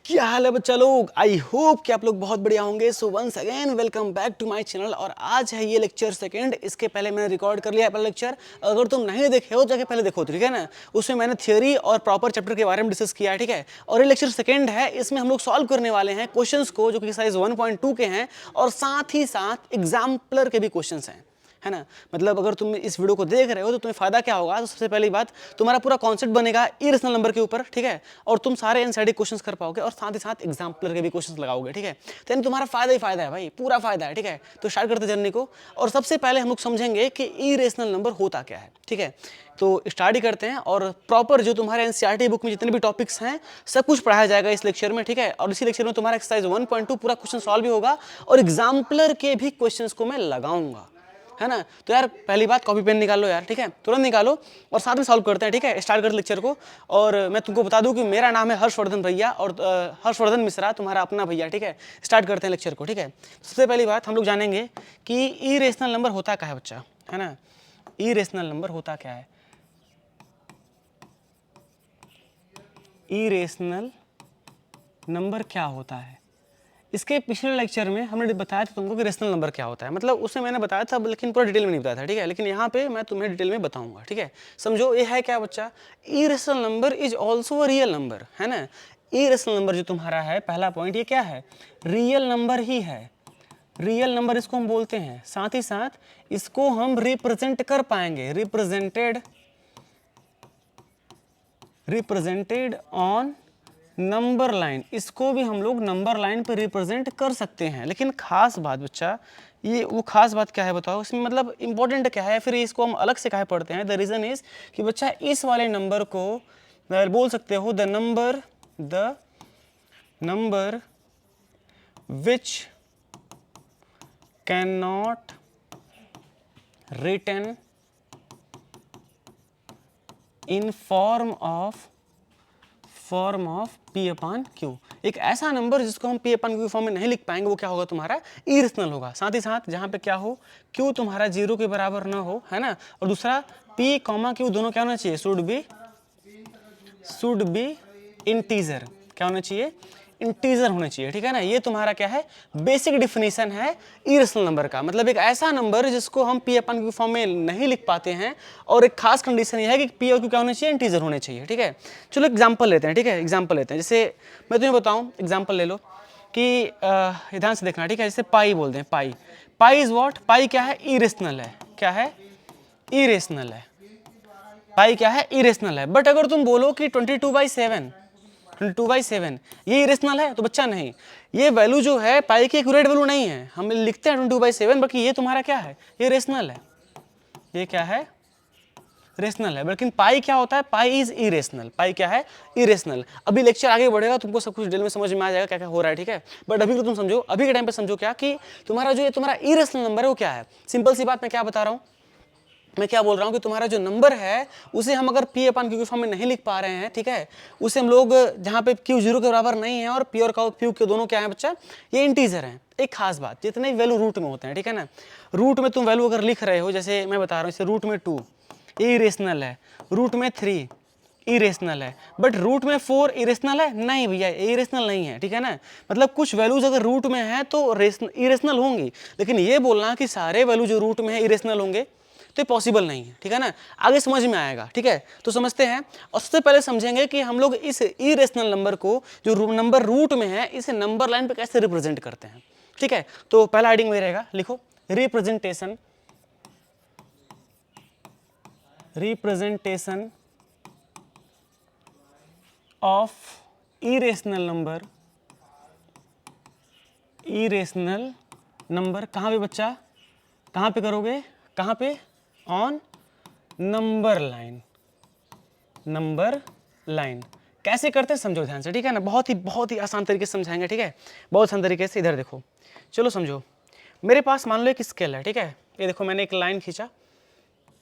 क्या हाल है बच्चा लोग। आई होप कि आप लोग बहुत बढ़िया होंगे। So once again welcome back to my channel. और आज है ये लेक्चर सेकंड। इसके पहले मैंने रिकॉर्ड कर लिया पहला लेक्चर। अगर तुम नहीं देखे हो जाके पहले देखो, ठीक है ना। उसमें मैंने थियोरी और प्रॉपर चैप्टर के बारे में डिस्कस किया है, ठीक है। और ये लेक्चर सेकंड है, इसमें हम लोग सॉल्व करने वाले हैं क्वेश्चंस को जो कि साइज 1.2 के हैं और साथ ही साथ एग्जाम्पलर के भी क्वेश्चन हैं, है ना। मतलब अगर तुम इस वीडियो को देख रहे हो तो तुम्हें फायदा क्या होगा। तो सबसे पहली बात, तुम्हारा पूरा कॉन्सेप्ट बनेगा इरेशनल नंबर के ऊपर, ठीक है। और तुम सारे एनसीईआरटी क्वेश्चंस कर पाओगे और साथ ही साथ एग्जाम्पलर के भी क्वेश्चंस लगाओगे, ठीक है। तो यानी तुम्हारा फायदा ही फायदा है भाई, पूरा फायदा है, ठीक है। तो स्टार्ट करते जर्नी को। और सबसे पहले हम लोग समझेंगे कि इरेशनल नंबर होता क्या है, ठीक है। तो स्टार्ट ही करते हैं। और प्रॉपर जो तुम्हारे एनसीईआरटी बुक में जितने भी टॉपिक्स हैं सब कुछ पढ़ाया जाएगा इस लेक्चर में, ठीक है। और इसी लेक्चर में तुम्हारा एक्सरसाइज 1.2 पूरा क्वेश्चन सॉल्व भी होगा और एग्जाम्पलर के भी क्वेश्चंस को मैं लगाऊंगा, है ना। तो यार पहली बात, कॉपी पेन निकाल लो यार, ठीक है, तुरंत निकालो और साथ में सॉल्व करते हैं, ठीक है। स्टार्ट करते लेक्चर को। और मैं तुमको बता दूं कि मेरा नाम है हर्षवर्धन भैया और हर्षवर्धन मिश्रा तुम्हारा अपना भैया, ठीक है। स्टार्ट करते हैं लेक्चर को, ठीक है। सबसे पहली बात हम लोग जानेंगे कि इरेशनल नंबर होता क्या है बच्चा, है ना। इरेशनल नंबर होता क्या है। इरेशनल नंबर क्या होता है। इसके पिछले लेक्चर में हमने बताया था तुमको कि रेशनल नंबर क्या होता है। मतलब उसमें मैंने बताया था लेकिन पूरा डिटेल में नहीं बताया था, ठीक है। लेकिन यहाँ पे मैं तुम्हें डिटेल में बताऊंगा, ठीक है। समझो ये है क्या बच्चा, irrational number is also a real number, है ना। इरेशनल नंबर जो तुम्हारा है, पहला पॉइंट ये क्या है, रियल नंबर ही है। रियल नंबर इसको हम बोलते हैं। साथ ही साथ इसको हम रिप्रेजेंट कर पाएंगे, रिप्रेजेंटेड ऑन नंबर लाइन। इसको भी हम लोग नंबर लाइन पर रिप्रेजेंट कर सकते हैं। लेकिन खास बात बच्चा, ये वो खास बात क्या है बताओ, इसमें मतलब इंपॉर्टेंट क्या है, फिर इसको हम अलग से काहे पढ़ते हैं। द रीजन इज कि बच्चा इस वाले नंबर को बोल सकते हो the number which can not written in form of P upon Q। एक ऐसा नंबर जिसको हम P अपॉन Q फॉर्म में नहीं लिख पाएंगे, वो क्या होगा तुम्हारा, इरेशनल होगा। साथ ही साथ जहां पे क्या हो, Q तुम्हारा 0 के बराबर ना हो, है ना। और दूसरा P, Q दोनों क्या होना चाहिए, शुड बी इंटीजर। क्या होना चाहिए, इंटीजर होना चाहिए, ठीक है ना। ये तुम्हारा क्या है, बेसिक डिफिनीशन है इरेशनल नंबर का। मतलब एक ऐसा नंबर जिसको हम P अपन Q फॉर्म में नहीं लिख पाते हैं। और एक खास कंडीशन ये है कि P और Q क्या होना चाहिए, इंटीजर होने चाहिए, ठीक है। चलो एग्जांपल लेते हैं, ठीक है। एग्जांपल लेते हैं, जैसे मैं तुम्हें बताऊं, एग्जांपल ले लो कि ध्यान से देखना, ठीक है। जैसे पाई बोलते हैं, पाई इज व्हाट, पाई क्या है, इरेशनल है। क्या है, इरेशनल है। पाई क्या है, इरेशनल है। बट अगर तुम बोलो कि 22/7 ये इरेशनल है, तो बच्चा नहीं, ये वैल्यू जो है पाई की एक्यूरेट वैल्यू नहीं है। हम लिखते हैं 22/7, बाकी ये तुम्हारा क्या है, ये रेशनल है। ये क्या है, रेशनल है। लेकिन पाई क्या होता है, पाई इज इरेशनल। पाई क्या है, इरेशनल। अभी लेक्चर आगे बढ़ेगा, तुमको सब कुछ डिटेल में समझ में आ जाएगा क्या क्या हो रहा है, ठीक है। बट अभी तो तुम समझो, अभी के टाइम पे समझो क्या कि तुम्हारा जो ये तुम्हारा इरेशनल नंबर है वो क्या है। सिंपल सी बात, मैं क्या बता रहा हूँ, मैं क्या बोल रहा हूँ कि तुम्हारा जो नंबर है उसे हम अगर P अपन Q फॉर्म में नहीं लिख पा रहे हैं, ठीक है, उसे हम लोग जहाँ पे Q 0 के बराबर नहीं है और P और Q के दोनों क्या है बच्चा, ये इंटीजर हैं। एक खास बात, जितने वैल्यू रूट में होते हैं, ठीक है ना, रूट में तुम वैल्यू अगर लिख रहे हो, जैसे मैं बता रहा हूँ, जैसे रूट में 2 ये इरेशनल है, रूट में 3 इरेशनल है, बट रूट में 4 इरेशनल है नहीं भैया, इरेशनल नहीं है, ठीक है ना। मतलब कुछ वैल्यूज अगर रूट में है तो इरेशनल होंगी, लेकिन ये बोलना कि सारे वैल्यू जो रूट में है इरेशनल होंगे तो पॉसिबल नहीं है, ठीक है ना। आगे समझ में आएगा, ठीक है। तो समझते हैं और सबसे पहले समझेंगे कि हम लोग इस इरेशनल नंबर को, जो नंबर रूट में है, इसे नंबर लाइन पे कैसे रिप्रेजेंट करते हैं, ठीक है। तो पहला हेडिंग में रहेगा, लिखो रिप्रेजेंटेशन ऑफ इरेशनल नंबर। कहां पे बच्चा, कहां पे करोगे, कहां पे, ऑन नंबर लाइन। कैसे करते हैं समझो ध्यान से, ठीक है ना। बहुत ही आसान तरीके से समझाएंगे, ठीक है, बहुत आसान तरीके से। इधर देखो, चलो समझो, मेरे पास मान लो एक स्केल है, ठीक है। ये देखो मैंने एक लाइन खींचा,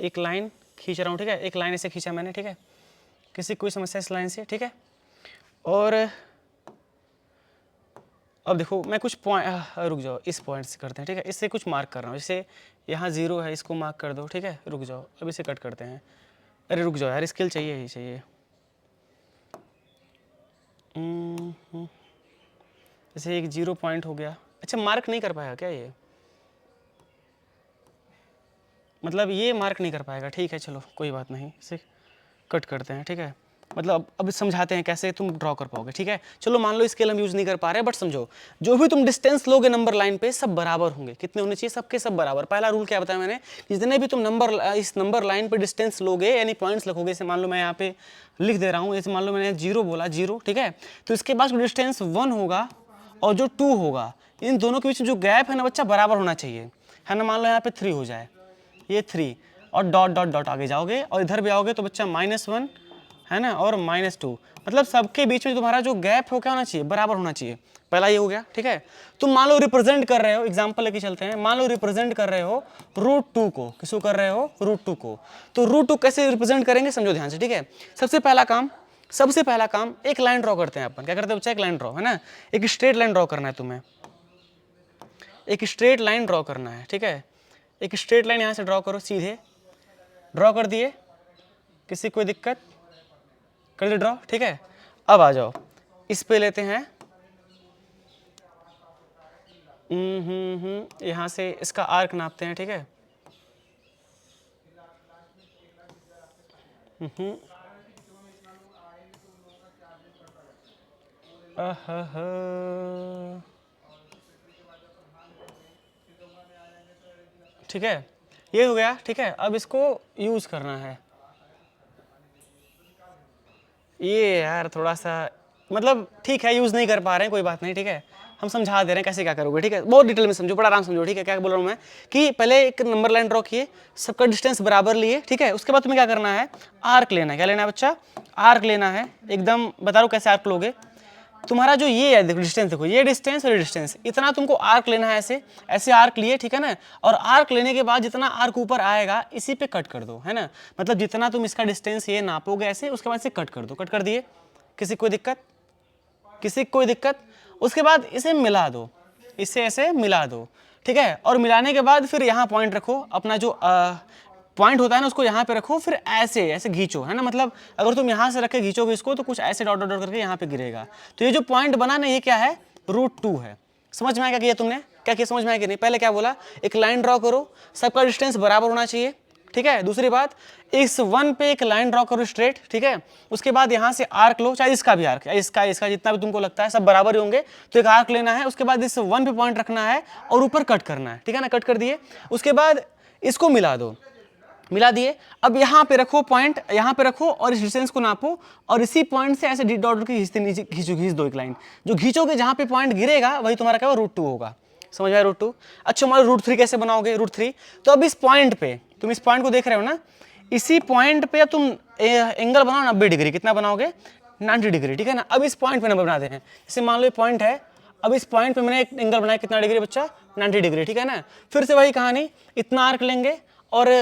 एक लाइन खींच रहा हूँ, ठीक है, एक लाइन ऐसे खींचा मैंने, ठीक है। किसी कोई समस्या इस लाइन से, ठीक है। और अब देखो मैं कुछ पॉइंट, रुक जाओ, इस पॉइंट से करते हैं, ठीक है। इससे कुछ मार्क कर रहा हूँ, जैसे यहाँ 0 है, इसको मार्क कर दो, ठीक है। रुक जाओ, अब इसे कट करते हैं। अरे रुक जाओ यार, स्केल चाहिए ही चाहिए। जैसे एक 0 पॉइंट हो गया। अच्छा मार्क नहीं कर पाएगा क्या ये, मतलब ये मार्क नहीं कर पाएगा, ठीक है चलो कोई बात नहीं, इसे कट करते हैं, ठीक है। मतलब अब समझाते हैं कैसे तुम ड्रॉ कर पाओगे, ठीक है। चलो मान लो स्केल हम यूज नहीं कर पा रहे, बट समझो जो भी तुम डिस्टेंस लोगे नंबर लाइन पे सब बराबर होंगे। कितने होने चाहिए, सबके सब बराबर। पहला रूल क्या बताया मैंने, जितने भी तुम नंबर इस नंबर लाइन पे डिस्टेंस लोगे यानी पॉइंट्स लिखोगे, जैसे मान लो मैं यहाँ पे लिख दे रहा हूँ, जैसे मान लो मैंने 0 बोला, 0, ठीक है। तो इसके बाद डिस्टेंस 1 होगा और जो 2 होगा, इन दोनों के बीच जो गैप है ना बच्चा बराबर होना चाहिए, है ना। मान लो यहाँ पे 3 हो जाए, ये 3 और डॉट डॉट डॉट आगे जाओगे और इधर भी आओगे तो बच्चा -1 है ना और -2, मतलब सबके बीच में तुम्हारा जो गैप हो क्या होना चाहिए, बराबर होना चाहिए। पहला ये हो गया, ठीक है। तुम मान लो रिप्रेजेंट कर रहे हो, एग्जांपल लेके चलते हैं, मान लो रिप्रेजेंट कर रहे हो √2 को, किसको कर रहे हो, √2 को। तो √2 कैसे रिप्रेजेंट करेंगे समझो ध्यान से, ठीक है। सबसे पहला काम एक लाइन ड्रॉ करते हैं अपन। क्या करते हैं बच्चा, एक लाइन ड्रॉ, है ना। एक स्ट्रेट लाइन ड्रॉ करना है तुम्हें, एक स्ट्रेट लाइन ड्रॉ करना है, ठीक है। एक स्ट्रेट लाइन यहाँ से ड्रॉ करो, सीधे ड्रॉ कर दिए, किसी कोई दिक्कत, कर दिए ड्रॉ, ठीक है। अब आ जाओ इस पे लेते हैं, यहाँ से इसका आर्क नापते हैं, ठीक है। ठीक है, ये हो गया, ठीक है। अब इसको यूज करना है, ये यार थोड़ा सा मतलब ठीक है, यूज नहीं कर पा रहे हैं, कोई बात नहीं, ठीक है। हम समझा दे रहे हैं कैसे क्या करोगे, ठीक है। बहुत डिटेल में समझो, बड़ा आराम समझो, ठीक है। क्या बोल रहा हूँ मैं कि पहले एक नंबर लाइन ड्रॉ किए, सबका डिस्टेंस बराबर लिए, ठीक है। उसके बाद तुम्हें क्या करना है, आर्क लेना है। क्या लेना है बच्चा, आर्क लेना है। एकदम बता रहा हूँ कैसे आर्क लोगे। तुम्हारा जो ये है देखो डिस्टेंस, देखो ये डिस्टेंस और ये डिस्टेंस, इतना तुमको आर्क लेना है, ऐसे ऐसे आर्क लिए, ठीक है ना। और आर्क लेने के बाद जितना आर्क ऊपर आएगा इसी पे कट कर दो, है ना। मतलब जितना तुम इसका डिस्टेंस ये नापोगे ऐसे, उसके बाद से कट कर दो। कट कर दिए, किसी कोई दिक्कत, किसी कोई दिक्कत। उसके बाद इसे मिला दो, इसे ऐसे मिला दो, ठीक है। और मिलाने के बाद फिर यहाँ पॉइंट रखो, अपना जो पॉइंट होता है ना उसको यहाँ पे रखो, फिर ऐसे ऐसे खींचो, है ना। मतलब अगर तुम यहाँ से रख के खींचोगे इसको तो कुछ ऐसे डॉट डॉट डॉट करके यहाँ पे गिरेगा। तो ये जो पॉइंट बना ना, ये क्या है, √2 है। समझ में आया क्या किया तुमने, क्या किया, समझ में आया कि नहीं। पहले क्या बोला, एक लाइन ड्रॉ करो, सबका डिस्टेंस बराबर होना चाहिए, ठीक है। दूसरी बात, इस 1 पे एक लाइन ड्रॉ करो स्ट्रेट, ठीक है। उसके बाद यहाँ से आर्क लो, चाहे इसका भी आर्क, इसका जितना भी तुमको लगता है सब बराबर ही होंगे, तो एक आर्क लेना है। उसके बाद इस 1 पे पॉइंट रखना है और ऊपर कट करना है, ठीक है ना। कट कर दिए, उसके बाद इसको मिला दो, मिला दिए। अब यहाँ पे रखो पॉइंट, यहाँ पे रखो और इस डिस्टेंस को नापो और इसी पॉइंट से ऐसे डॉट की खींचते नीचे खींच दो एक लाइन। जो खींचोगे जहाँ पे पॉइंट गिरेगा वही तुम्हारा क्या होगा, √2 होगा। समझ में आया, √2। अच्छा मान लो √3 कैसे बनाओगे, √3। तो अब इस पॉइंट पे, तुम इस पॉइंट को देख रहे हो ना, इसी पॉइंट पे अब तुम एंगल बनाओ 90 डिग्री। कितना बनाओगे, 90 डिग्री, ठीक है ना। अब इस पॉइंट पे नंबर बनाते हैं, जैसे मान लो ये पॉइंट है, अब इस पॉइंट पे मैंने एक एंगल बनाया, कितना डिग्री बच्चा, 90 डिग्री, ठीक है ना। फिर से वही कहानी, इतना आर्क लेंगे और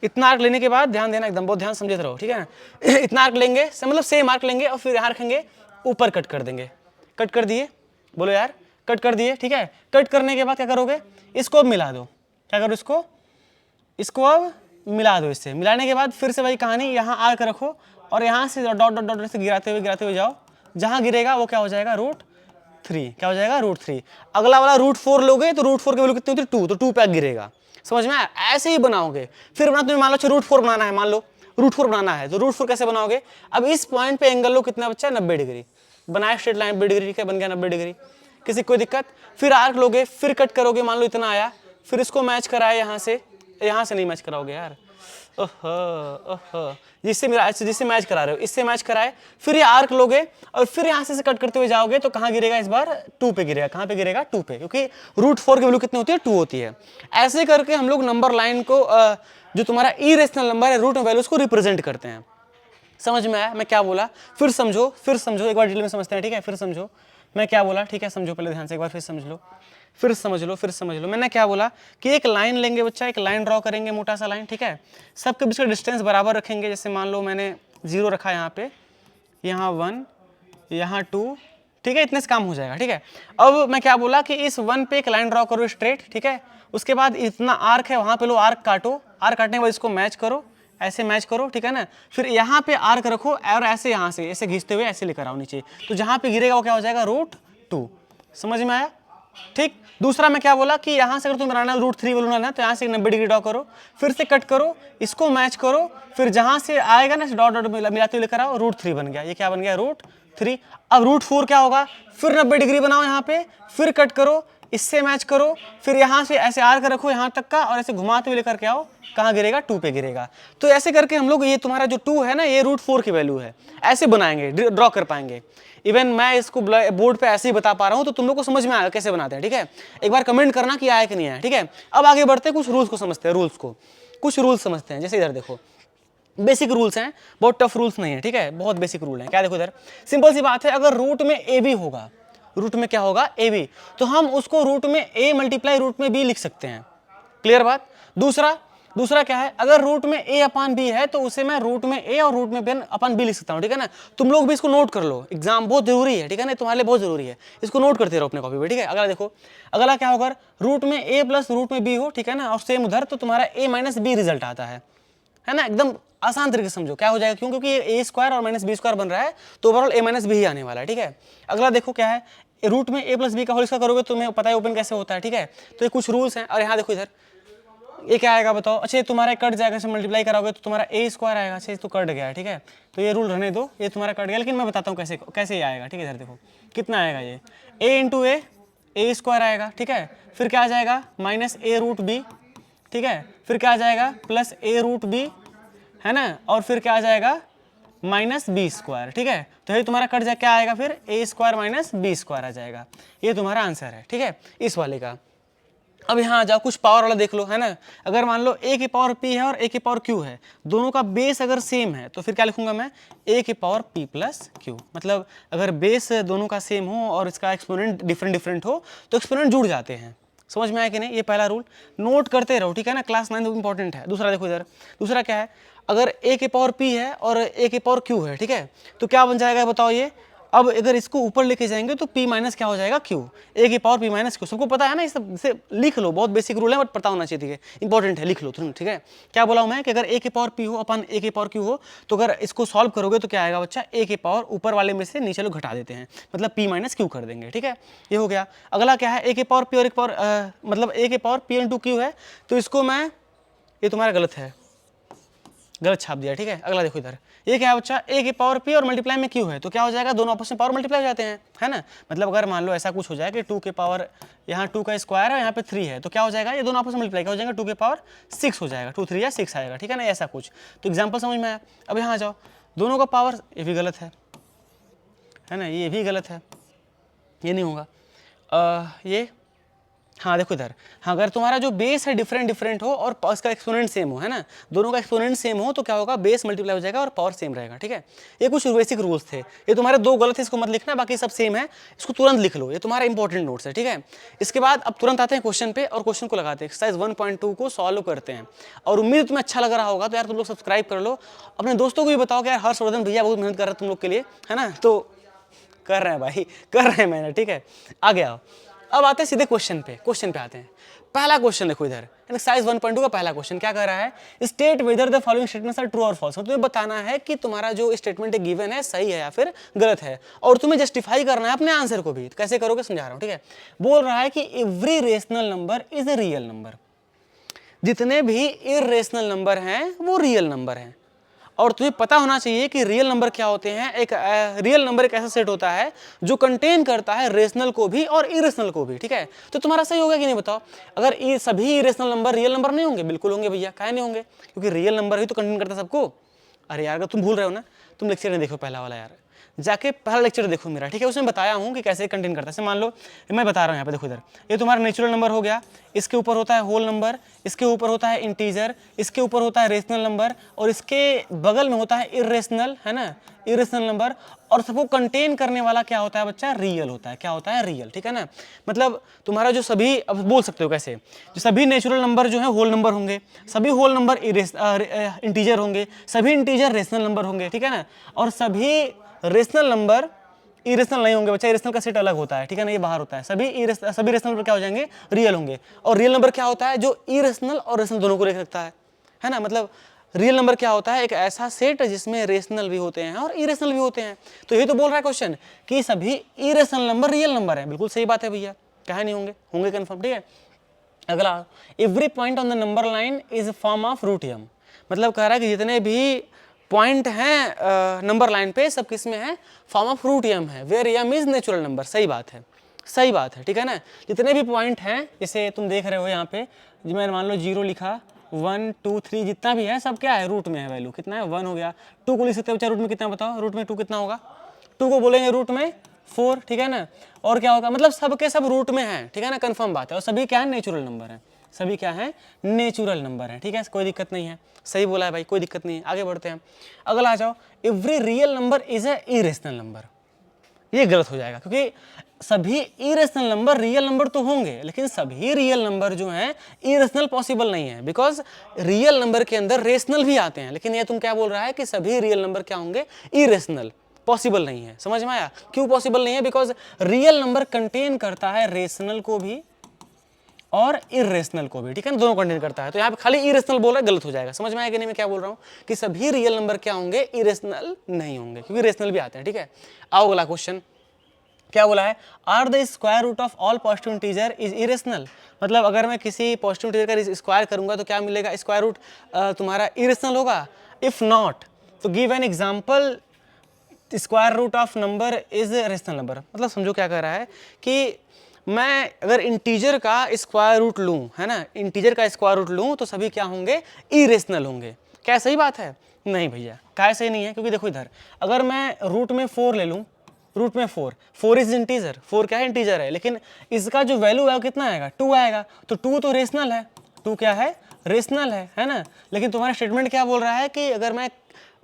इतना आर्क लेने के बाद ध्यान देना, एकदम बहुत ध्यान समझते रहो, ठीक है ना। इतना आर्क लेंगे, मतलब सेम आर्क लेंगे और फिर यहाँ रखेंगे, ऊपर कट कर देंगे। कट कर दिए, बोलो यार, कट कर दिए, ठीक है। कट करने के बाद क्या करोगे, इसको अब मिला दो। क्या करो, इसको अब मिला दो। इससे मिलाने के बाद फिर से वही कहानी, यहाँ आर्क रखो और यहाँ से डॉट डॉट डॉट से गिराते हुए जाओ, जहाँ गिरेगा वो क्या हो जाएगा, √3। क्या हो जाएगा, √3। अगला वाला √4 लोगे तो √4 की वैल्यू कितनी होती है, 2, तो 2 पे गिरेगा। समझ में आया, ऐसे ही बनाओगे। फिर बना तुम्हें मान लो √4 बनाना है, मान लो √4 बनाना है, तो √4 कैसे बनाओगे। अब इस पॉइंट पे एंगल लो, कितना बच्चा, 90 डिग्री। बनाया स्ट्रेट लाइन 90 डिग्री, ठीक है, बन गया 90 डिग्री। किसी कोई दिक्कत। फिर आर्क लोगे, फिर कट करोगे, मान लो इतना आया, फिर इसको मैच कराए यहाँ से नहीं मैच कराओगे यार, जिससे मैच करा रहे हो इससे मैच कराए। फिर ये आर्क लोगे और फिर यहाँ से कट करते हुए जाओगे तो कहाँ गिरेगा, इस बार 2 पे गिरेगा। कहाँ पे गिरेगा, 2 पे, क्योंकि √4 की वैल्यू कितनी होती है, 2 होती है। ऐसे करके हम लोग नंबर लाइन को जो तुम्हारा इरेशनल नंबर है, रूट वैल्यूज को रिप्रेजेंट करते हैं। समझ में आया मैं क्या बोला, फिर समझो एक बार डिटेल में समझते हैं, ठीक है। फिर समझो मैं क्या बोला, ठीक है। समझो पहले ध्यान से एक बार, फिर समझ लो। मैंने क्या बोला कि एक लाइन लेंगे बच्चा, एक लाइन ड्रॉ करेंगे, मोटा सा लाइन, ठीक है। सबके बीच का डिस्टेंस बराबर रखेंगे। जैसे मान लो मैंने 0 रखा यहाँ पे, यहाँ 1, यहाँ 2, ठीक है। इतने से काम हो जाएगा, ठीक है। अब मैं क्या बोला कि इस 1 पे एक लाइन ड्रॉ करो स्ट्रेट, ठीक है। उसके बाद इतना आर्क है वहाँ पे लो, आर्क काटो, आर्क काटने के बाद इसको मैच करो, ऐसे मैच करो, ठीक है ना। फिर यहाँ पे आर्क रखो और ऐसे यहाँ से ऐसे खींचते हुए ऐसे लेकर आओ नीचे, तो जहाँ पे गिरेगा वो क्या हो जाएगा, √2। समझ में आया? ठीक। दूसरा मैं क्या बोला कि यहाँ से अगर तुम बनाना √3 वैल्यू बनाना तो यहाँ से 90 डिग्री ड्रॉ करो, फिर से कट करो, इसको मैच करो, फिर जहाँ से आएगा ना डॉट डॉट मिलाते हुए लेकर आओ, √3 बन गया। ये क्या बन गया? √3। अब √4 क्या होगा? फिर 90 डिग्री बनाओ यहाँ पे, फिर कट करो, इससे मैच करो, फिर यहाँ से ऐसे आर कर रखो यहाँ तक का और ऐसे घुमाते हुए लेकर के आओ, कहाँ गिरेगा? 2 पे गिरेगा। तो ऐसे करके हम लोग, ये तुम्हारा जो 2 है ना, ये √4 की वैल्यू है, ऐसे बनाएंगे, ड्रॉ कर पाएंगे। इवन मैं इसको बोर्ड पे ऐसे ही बता पा रहा हूँ तो तुम लोग को समझ में आएगा कैसे बनाते हैं, ठीक है? एक बार कमेंट करना कि आया कि नहीं आया, ठीक है? अब आगे बढ़ते हैं, कुछ रूल्स को समझते हैं, कुछ रूल्स समझते हैं। जैसे इधर देखो, बेसिक रूल्स हैं, बहुत टफ रूल्स नहीं है, ठीक है? बहुत बेसिक रूल है। क्या देखो इधर, सिंपल सी बात है, अगर रूट में ए बी होगा, रूट में क्या होगा? ए बी, तो हम उसको रूट में ए मल्टीप्लाई रूट में बी लिख सकते हैं। क्लियर बात? दूसरा क्या है, अगर रूट में ए अपान बी है तो उसे मैं रूट में ए और रूट में बी अपान बी लिख सकता हूँ, ठीक है ना? तुम लोग भी इसको नोट कर लो, एग्जाम बहुत जरूरी है, ठीक है ना? तुम्हारे लिए बहुत जरूरी है, इसको नोट करते रहो अपने कॉपी पे, ठीक है? अगला देखो, अगला क्या होगा? रूट में ए प्लस रूट में बी हो, ठीक है ना? और सेम उधर, तो तुम्हारा ए माइनस बी रिजल्ट आता है ना? एकदम आसान तरीके से समझो क्या हो जाएगा, क्यों? क्योंकि ए स्क्वायर और माइनस बी स्क्वायर बन रहा है, तो ओवरऑल ए माइनस बी ही आने वाला है, ठीक है? अगला देखो क्या है, रूट में ए प्लस बी का होल स्क्वायर करोगे तो तुम्हें पता है ओपन कैसे होता है, ठीक है? तो ये कुछ रूल्स हैं। और यहाँ देखो इधर, ये क्या आएगा बताओ? अच्छा, तुम्हारा कट जाएगा, से मल्टीप्लाई कराओगे तो तुम्हारा ए स्क्वायर आएगा। अच्छा, तो कट गया है, ठीक है? तो ये रूल रहने दो, ये तुम्हारा कट गया, लेकिन मैं बताता हूँ कैसे कैसे ये आएगा, ठीक है? इधर देखो कितना आएगा, ये ए इंटू ए स्क्वायर आएगा, ठीक है? फिर क्या आ जाएगा? माइनस ए रूट बी, ठीक है? फिर क्या आ जाएगा? प्लस ए रूट बी, है ना? और फिर क्या आ जाएगा? माइनस बी स्क्वायर, ठीक है? तो ये तुम्हारा कट जाए, क्या आएगा फिर? ए स्क्वायर माइनस बी स्क्वायर आ जाएगा। ये तुम्हारा आंसर है, ठीक है, इस वाले का। अब यहाँ आ जाओ, कुछ पावर वाला देख लो, है ना? अगर मान लो a की पावर p है और a की पावर q है, दोनों का बेस अगर सेम है तो फिर क्या लिखूंगा मैं? a की पावर p प्लस q। मतलब अगर बेस दोनों का सेम हो और इसका एक्सपोनेंट डिफरेंट हो तो एक्सपोनेंट जुड़ जाते हैं। समझ में आया कि नहीं? ये पहला रूल नोट करते रहो, ठीक है ना? क्लास 9 इंपॉर्टेंट है। दूसरा देखो इधर, दूसरा क्या है, अगर a की पावर p है और a की पावर q है, ठीक है? तो क्या बन जाएगा बताओ ये? अब अगर इसको ऊपर लेके जाएंगे तो p माइनस क्या हो जाएगा? q, a की पावर p माइनस q। सबको पता है ना? ये सब इसे लिख लो, बहुत बेसिक रूल है बट पता होना चाहिए, ठीक है? इंपॉर्टेंट है, लिख लो तुम, ठीक है? क्या बोला हूं मैं कि अगर a की पावर p हो अपन a की पावर q हो तो अगर इसको सॉल्व करोगे तो क्या आएगा बच्चा? a की पावर ऊपर वाले में से नीचे लोग घटा देते हैं, मतलब p माइनस q कर देंगे, ठीक है? ये हो गया। अगला क्या है, a की पावर p और एक पावर मतलब a की पावर p इंटू q है, तो इसको मैं, ये तुम्हारा गलत है, गलत छाप दिया, ठीक है? अगला देखो इधर, ये क्या है बच्चा? a की पावर p और मल्टीप्लाई में q है, तो क्या हो जाएगा? दोनों आपस में पावर मल्टीप्लाई हो जाते हैं, है ना? मतलब अगर मान लो ऐसा कुछ हो जाए कि 2 के पावर, यहाँ 2 का स्क्वायर है, यहाँ पे 3 है, तो क्या हो जाएगा? ये दोनों आपस में मल्टीप्लाई क्या हो जाएगा? 2 के पावर 6 हो जाएगा, 2 3 या 6 आएगा, ठीक है ना? ऐसा कुछ। तो एग्जाम्पल समझ में आया? अब यहाँ आ जाओ, दोनों का पावर, ये भी गलत है ना? ये भी गलत है, ये नहीं होगा। ये, हाँ देखो इधर, हाँ अगर तुम्हारा जो बेस है डिफरेंट हो और इसका एक्सपोनेंट सेम हो, है ना? दोनों का एक्सपोनेंट सेम हो तो क्या होगा? बेस मल्टीप्लाई हो जाएगा और पावर सेम रहेगा, ठीक है? ये कुछ बेसिक रूल्स थे। ये तुम्हारे दो गलत है, इसको मत लिखना, बाकी सब सेम है, इसको तुरंत लिख लो, ये तुम्हारा इंपॉर्टेंट नोट्स है, ठीक है? इसके बाद अब तुरंत आते हैं क्वेश्चन पे और क्वेश्चन को लगाते हैं, एक्सरसाइज 1.2 को सॉल्व करते हैं। और उम्मीद तुम्हें अच्छा लग रहा होगा, तो यार तुम लोग सब्सक्राइब कर लो, अपने दोस्तों को भी बताओ कि यार हर्षवर्धन भैया बहुत मेहनत कर रहे हैं तुम लोग के लिए, है ना? तो कर रहे हैं भाई, कर रहे हैं मेहनत, ठीक है? आ गया। अब आते हैं सीधे क्वेश्चन पे आते हैं। पहला क्वेश्चन देखो इधर, एक्सरसाइज 1.2 का पहला क्वेश्चन क्या कर रहा है? State whether the following statements are true और फॉल्स। तुम्हें बताना है कि तुम्हारा जो स्टेटमेंट गिवन है सही है या फिर गलत है, और तुम्हें जस्टिफाई करना है अपने आंसर को भी। तो कैसे करोगे समझा रहा हूं, ठीक है? बोल रहा है कि every rational number is a real number, जितने भी इर्रेशनल नंबर हैं वो रियल नंबर हैं। और तुम्हें पता होना चाहिए कि रियल नंबर क्या होते हैं। एक रियल नंबर एक ऐसा सेट होता है जो कंटेन करता है रेशनल को भी और इरेशनल को भी, ठीक है? तो तुम्हारा सही होगा कि नहीं बताओ? अगर ये सभी इरेशनल नंबर रियल नंबर नहीं होंगे? बिल्कुल होंगे भैया, काहे नहीं होंगे? क्योंकि रियल नंबर ही तो कंटेन करता है सबको। अरे यार अगर तुम भूल रहे हो ना, तुम लेक्चर नहीं देखो पहला वाला, यार जाके पहला लेक्चर देखो मेरा, ठीक है? उसमें बताया हूँ कि कैसे कंटेन करता है। जैसे मान लो मैं बता रहा हूँ यहाँ पे, देखो इधर, ये तुम्हारा नेचुरल नंबर हो गया, इसके ऊपर होता है होल नंबर, इसके ऊपर होता है इंटीजर, इसके ऊपर होता है रेशनल नंबर, और इसके बगल में होता है इर्रेशनल, है ना? Irrational number. और सबको कंटेन करने वाला क्या होता है बच्चा? रियल होता है। क्या होता है? रियल, ठीक है ना? मतलब तुम्हारा जो सभी, अब बोल सकते हो कैसे, जो सभी नेचुरल नंबर जो है होल नंबर होंगे, सभी होल नंबर इंटीजर होंगे, सभी इंटीजर रेशनल नंबर होंगे, ठीक है ना? और सभी रेशनल नंबर इरेशनल नहीं होंगे बच्चा, इरेशनल का सेट अलग होता है, ठीक है ना? ये बाहर होता है। सभी रेशनल नंबर क्या हो जाएंगे? रियल होंगे। और रियल नंबर क्या होता है? जो इरेशनल और रेशनल दोनों को रख सकता है ना? मतलब रियल नंबर क्या होता है? एक ऐसा सेट जिसमें रेशनल भी होते हैं और इरेशनल भी होते हैं। तो ये तो बोल रहा है क्वेश्चन कि सभी इरेशनल नंबर रियल नंबर है। बिल्कुल सही बात है भैया, कहा नहीं होंगे, होंगे कन्फर्म, ठीक है। अगला, every point on the number line is form of root m, मतलब कह रहा है कि जितने भी पॉइंट हैं नंबर लाइन पे सब किस में है? फॉर्म ऑफ रूट यम है, where m is natural number. सही बात है, सही बात है, ठीक है ना। जितने भी पॉइंट हैं, जैसे तुम देख रहे हो यहाँ पे, मैंने मान लो 0 लिखा, 1 2 3 जितना भी है सब क्या है? रूट में है। वैल्यू कितना है? 1 हो गया। 2 को लिख सकते हो बच्चा, रूट में कितना बताओ? रूट में 2 कितना होगा? 2 को बोलेंगे रूट में 4, ठीक है ना। और क्या होगा? मतलब सब के सब रूट में है, ठीक है ना, कंफर्म बात है। और सभी क्या है? नेचुरल नंबर है। सभी क्या है? नेचुरल नंबर है, ठीक है, कोई दिक्कत नहीं है। सही बोला है भाई, कोई दिक्कत नहीं है। आगे बढ़ते हैं, अगला आ जाओ, every real number is a irrational number. ये गलत हो जाएगा, क्योंकि सभी इरेशनल नंबर रियल नंबर तो होंगे, लेकिन सभी रियल नंबर जो हैं इरेशनल पॉसिबल नहीं है, बिकॉज रियल नंबर के अंदर रेशनल भी आते हैं। लेकिन ये तुम क्या बोल रहा है कि सभी रियल नंबर क्या होंगे? इरेशनल, पॉसिबल नहीं है। समझ में आया क्यों पॉसिबल नहीं है? बिकॉज रियल नंबर कंटेन करता है रेशनल को भी और इरेशनल को भी, ठीक है ना, दोनों कंटेन करता है। तो यहाँ पे खाली इरेशनल बोल रहा है, गलत हो जाएगा। समझ में आया कि नहीं मैं क्या बोल रहा हूँ? कि सभी रियल नंबर क्या होंगे? इरेशनल नहीं होंगे, क्योंकि रेशनल भी आते हैं, ठीक है। आओ अगला क्वेश्चन, क्या बोला है? Are the square root of all positive integer is irrational, मतलब अगर मैं किसी पॉजिटिव इंटीजर का स्क्वायर करूंगा तो क्या मिलेगा? स्क्वायर रूट तुम्हारा इरेशनल होगा। इफ नॉट तो give an example square root of number is rational number. मतलब समझो क्या कह रहा है कि मैं अगर इंटीजर का स्क्वायर रूट लूँ, है ना, इंटीजर का स्क्वायर रूट लूँ तो सभी क्या होंगे? इरेशनल होंगे। क्या सही बात है? नहीं भैया, क्या सही नहीं है? क्योंकि देखो इधर अगर मैं रूट में 4 ले लूँ, रूट में 4 इज इंटीजर, 4 क्या है? इंटीजर है, लेकिन इसका जो वैल्यू है वो कितना आएगा? 2 आएगा। तो 2 तो रेशनल है, 2 क्या है? रेशनल है ना। लेकिन तुम्हारा स्टेटमेंट क्या बोल रहा है कि अगर मैं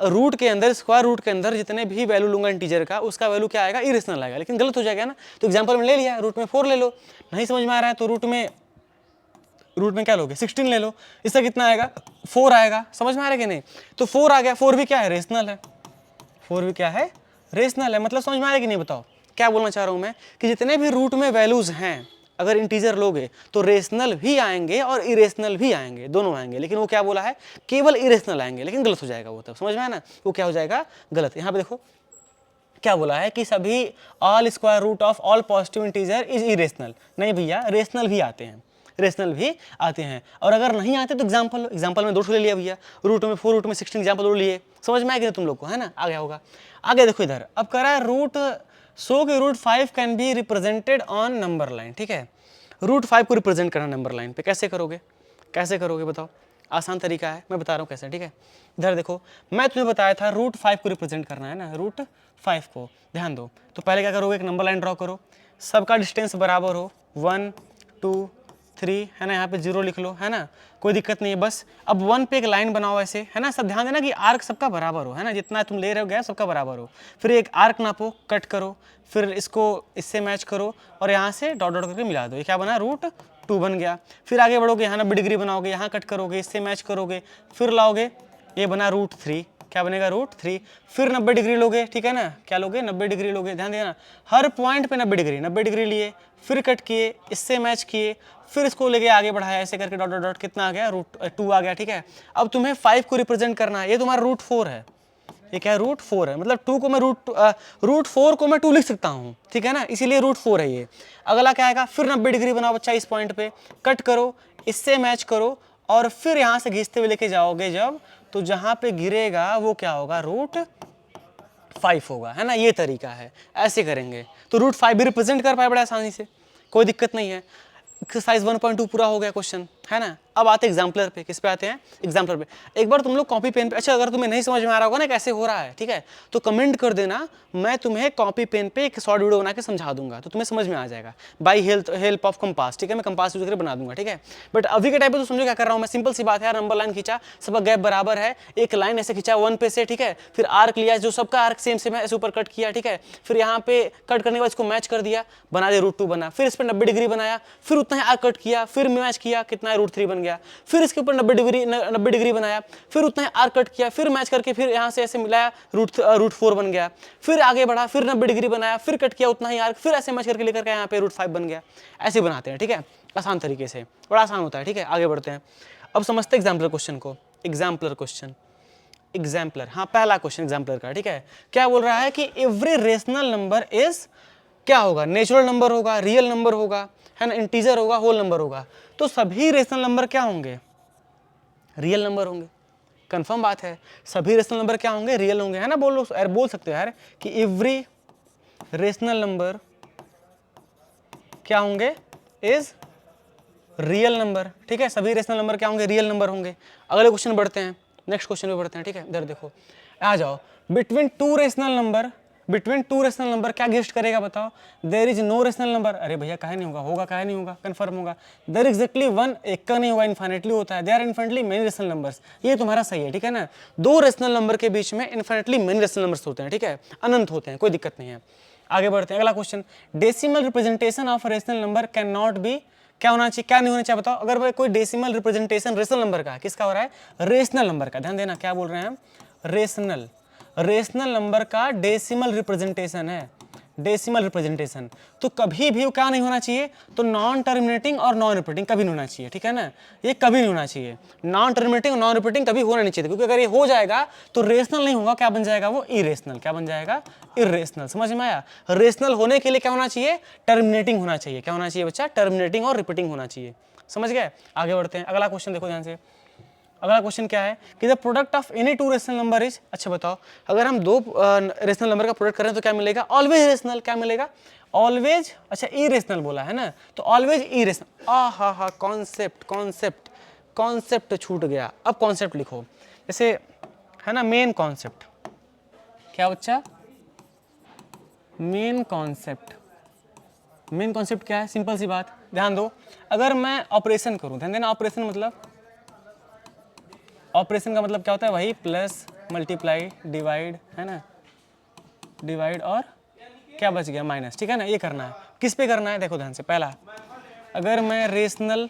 रूट के अंदर, स्क्वायर रूट के अंदर जितने भी वैल्यू लूंगा इंटीजर का, उसका वैल्यू क्या आएगा? इरेशनल आएगा। लेकिन गलत हो जाएगा ना। तो एग्जांपल में ले लिया, रूट में 4 ले लो, नहीं समझ में आ रहा है तो रूट में क्या लोगे? 16 ले लो, इसका कितना आएगा? 4 आएगा। समझ में आ रहा है कि नहीं? तो 4 आ गया, 4 भी क्या है? रेशनल है। 4 भी क्या है? रेशनल है। मतलब समझ में आ रहा है कि नहीं? बताओ क्या बोलना चाह रहा हूं मैं, कि जितने भी रूट में वैल्यूज हैं अगर इंटीजर लोगे तो रेशनल भी आएंगे और इरेशनल भी आएंगे, दोनों आएंगे। लेकिन वो क्या बोला है? केवल इरेशनल आएंगे, लेकिन गलत हो जाएगा वो। तब समझ में आया ना? वो क्या हो जाएगा? गलत। यहाँ पे देखो क्या बोला है कि सभी all square root of all positive integer is irrational. नहीं भैया, रेशनल भी आते हैं, रेशनल भी आते हैं। और अगर नहीं आते तो एग्जाम्पल लो। एग्जाम्पल में 2 ले लिया भैया, रूट में 4, रूट में 16 एग्जाम्पल लिए। समझ में आएगा तुम लोग को, है ना? आ गया होगा। आगे देखो इधर, अब कह रहा है रूट सो के root 5 can be represented on number line, ठीक है। रूट 5 को रिप्रेजेंट करना नंबर लाइन पे, कैसे करोगे? कैसे करोगे बताओ? आसान तरीका है, मैं बता रहा हूँ कैसे, ठीक है। इधर देखो, मैं तुम्हें बताया था रूट 5 को रिप्रेजेंट करना है ना, रूट 5 को। ध्यान दो, तो पहले क्या करोगे? एक नंबर लाइन ड्रॉ करो, सबका डिस्टेंस बराबर हो, 1 2 3, है ना। यहाँ पे 0 लिख लो, है ना, कोई दिक्कत नहीं है। बस अब 1 पे एक लाइन बनाओ ऐसे, है ना। सब ध्यान देना कि आर्क सबका बराबर हो, है ना, जितना तुम ले रहे हो गैस सबका बराबर हो। फिर एक आर्क नापो, कट करो, फिर इसको इससे मैच करो और यहाँ से डॉट डॉट करके मिला दो। ये क्या बना? रूट 2 बन गया। फिर आगे बढ़ोगे, यहाँ 90 डिग्री बनाओगे, यहाँ कट करोगे, इससे मैच करोगे, फिर लाओगे, ये बना रूट 3। क्या बनेगा? रूट 3। फिर 90 डिग्री लोगे, ठीक है ना। क्या लोगे? 90 डिग्री लोगे। ध्यान देना, हर पॉइंट पे 90 डिग्री लिए, फिर कट किए, इससे मैच किए, फिर इसको लेके आगे बढ़ाया, ऐसे करके डॉट डॉट डॉट, कितना आ गया? रूट 2 आ गया, ठीक है। अब तुम्हें 5 को रिप्रेजेंट करना है, ये तुम्हारा रूट 4 है। ये क्या है? रूट 4 है। मतलब 2 को मैं रूट 4 को मैं 2 लिख सकता हूँ, ठीक है ना, इसीलिए रूट 4 है ये। अगला क्या आएगा? फिर 90 डिग्री बनाओ बच्चा, इस पॉइंट पे कट करो, इससे मैच करो और फिर यहाँ से घिसते हुए लेके जाओगे जब, तो जहाँ पे गिरेगा वो क्या होगा? रूट 5 होगा, है ना। ये तरीका है, ऐसे करेंगे तो रूट 5 भी रिप्रेजेंट कर पाए बड़ा आसानी से, कोई दिक्कत नहीं है। एक्सरसाइज 1.2 पूरा हो गया क्वेश्चन, है ना। अब आते हैं एग्जाम्पलर पे। किस पे आते हैं? एग्जाम्पलर पे। एक बार तुम लोग कॉपी पेन पे, अच्छा अगर तुम्हें नहीं समझ में आ रहा होगा ना कैसे हो रहा है, ठीक है, तो कमेंट कर देना, मैं तुम्हें कॉपी पेन पे एक शॉर्ट वीडियो बना के समझा दूंगा, तो तुम्हें समझ में आ जाएगा बाई हेल्प ऑफ कंपास, ठीक है। मैं कंपास यूज करके बना दूंगा, ठीक है। बट अभी के टाइम पे तो समझो क्या कर रहा हूँ मैं, सिंपल सी बात है यार, नंबर लाइन खींचा, सबका गैप बराबर है, एक लाइन ऐसे खींचा 1 पे से, ठीक है। फिर आर्क लिया, जो सबका आर्क सेम सेम है, ऐसे ऊपर कट किया, ठीक है। फिर यहाँ पे कट करने के बाद इसको मैच कर दिया, बना दिया रूट 2 बना। फिर इस पर 90 डिग्री बनाया, फिर उतना ही आर्क कट किया, फिर मैच किया, कितना है? रूट 3 बन गया। फिर इसके ऊपर 90 डिग्री बनाया, फिर उतना ही आर्क कट किया, फिर मैच करके फिर यहाँ से ऐसे मिलाया, रूट 4 बन गया। फिर आगे बढ़ा, फिर 90 डिग्री बनाया, फिर कट किया उतना ही आर्क, फिर ऐसे मैच करके लेकर के यहाँ पे रूट 5 बन गया। ऐसे बनाते हैं, ठीक है, आसान तरीके से, बड़ा आसान होता है, ठीक है। आगे बढ़ते हैं, अब समझते हैं एग्जाम्पल क्वेश्चन को। एग्जाम्पलर क्वेश्चन, एग्जाम्पलर, हाँ पहला क्वेश्चन एग्जाम्पलर का, ठीक है। क्या बोल रहा है कि एवरी रेशनल नंबर इज, क्या होगा, नेचुरल नंबर होगा, रियल नंबर होगा, है ना, इंटीजर होगा, होल नंबर होगा। तो सभी रेशनल नंबर क्या होंगे, रियल नंबर होंगे। कंफर्म बात है, सभी रेशनल नंबर क्या होंगे, रियल होंगे, है ना। बोल सकते हो यार कि एवरी रेशनल नंबर क्या होंगे, इज रियल नंबर, ठीक है। सभी रेशनल नंबर क्या होंगे, रियल नंबर होंगे। अगले क्वेश्चन बढ़ते हैं, नेक्स्ट क्वेश्चन पे बढ़ते हैं, ठीक है। इधर देखो, आ जाओ, बिटवीन टू रेशनल नंबर क्या गेस्ट करेगा बताओ। There is no rational number, अरे भैया काहे नहीं होगा, होगा काहे नहीं होगा, कंफर्म होगा। देयर एग्जैक्टली वन, एक का नहीं होगा, इन्फाइनेटली होता है। There are infinitely many rational numbers, ये तुम्हारा सही है, ठीक है ना। दो रेशनल नंबर के बीच में इन्फाइनेटली मेनी रेशनल नंबर्स होते हैं, ठीक है, अनंत होते हैं, कोई दिक्कत नहीं है। आगे बढ़ते हैं, अगला question, decimal representation of rational number can not be, क्या होना चाहिए, क्या नहीं होना चाहिए बताओ। अगर भाई कोई डेसिमल रिप्रेजेंटेशन रेशनल नंबर का, किसका हो रहा है, रेशनल नंबर का, ध्यान देना क्या बोल रहे हैं हम, रेशनल नंबर का डेसिमल रिप्रेजेंटेशन है, डेसिमल रिप्रेजेंटेशन, तो कभी भी क्या नहीं होना चाहिए, तो नॉन टर्मिनेटिंग और नॉन रिपीटिंग कभी नहीं होना चाहिए, ठीक है ना। ये कभी नहीं होना चाहिए, नॉन टर्मिनेटिंग और नॉन रिपीटिंग कभी होना नहीं चाहिए, क्योंकि अगर ये हो जाएगा तो रेशनल नहीं होगा, क्या बन जाएगा वो, इरेशनल, क्या बन जाएगा, इरेशनल। समझ में आया। रेशनल होने के लिए क्या होना चाहिए, टर्मिनेटिंग होना चाहिए, क्या होना चाहिए बच्चा, टर्मिनेटिंग और रिपीटिंग होना चाहिए। समझ गए। आगे बढ़ते हैं, अगला क्वेश्चन देखो ध्यान से। अगला क्वेश्चन क्या है कि the product of any two rational number is, अच्छा बताओ, अगर हम दो रेशनल नंबर का प्रोडक्ट करें तो क्या मिलेगा, ऑलवेज रेशनल, क्या मिलेगा, ऑलवेज, अच्छा इरेशनल बोला है ना, तो ऑलवेज इरेशनल। हा कॉन्सेप्ट छूट गया, अब कॉन्सेप्ट लिखो, जैसे है ना, मेन कॉन्सेप्ट, क्या बच्चा, मेन कॉन्सेप्ट क्या है, सिंपल सी बात, ध्यान दो। अगर मैं ऑपरेशन करूं, ध्यान देना, ऑपरेशन का मतलब क्या होता है, वही प्लस मल्टीप्लाई डिवाइड, है ना, डिवाइड और क्या बच गया, माइनस, ठीक है ना। ये करना है, किस पे करना है, देखो ध्यान से। पहला, अगर मैं रेशनल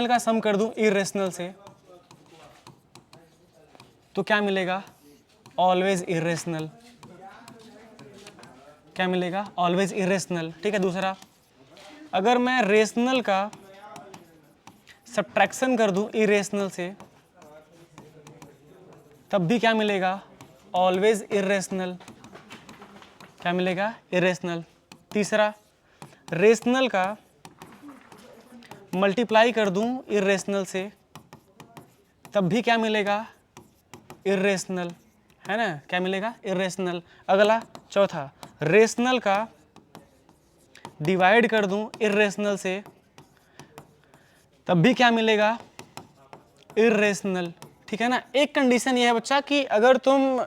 का सम कर दूं इरेशनल से, तो क्या मिलेगा, ऑलवेज इरेशनल, क्या मिलेगा, ऑलवेज इरेशनल, ठीक है। दूसरा, अगर मैं रेशनल का सब्ट्रैक्शन कर दूं इरेशनल से, तब भी क्या मिलेगा, ऑलवेज इरेशनल, क्या मिलेगा, इरेशनल। तीसरा, रेशनल का मल्टीप्लाई कर दूं इरेशनल से, तब भी क्या मिलेगा, इरेशनल, है ना, क्या मिलेगा, इरेशनल। अगला, चौथा, रेशनल का डिवाइड कर दूं इरेशनल से, तब भी क्या मिलेगा, इरेशनल, ठीक है ना। एक कंडीशन ये है बच्चा कि अगर तुम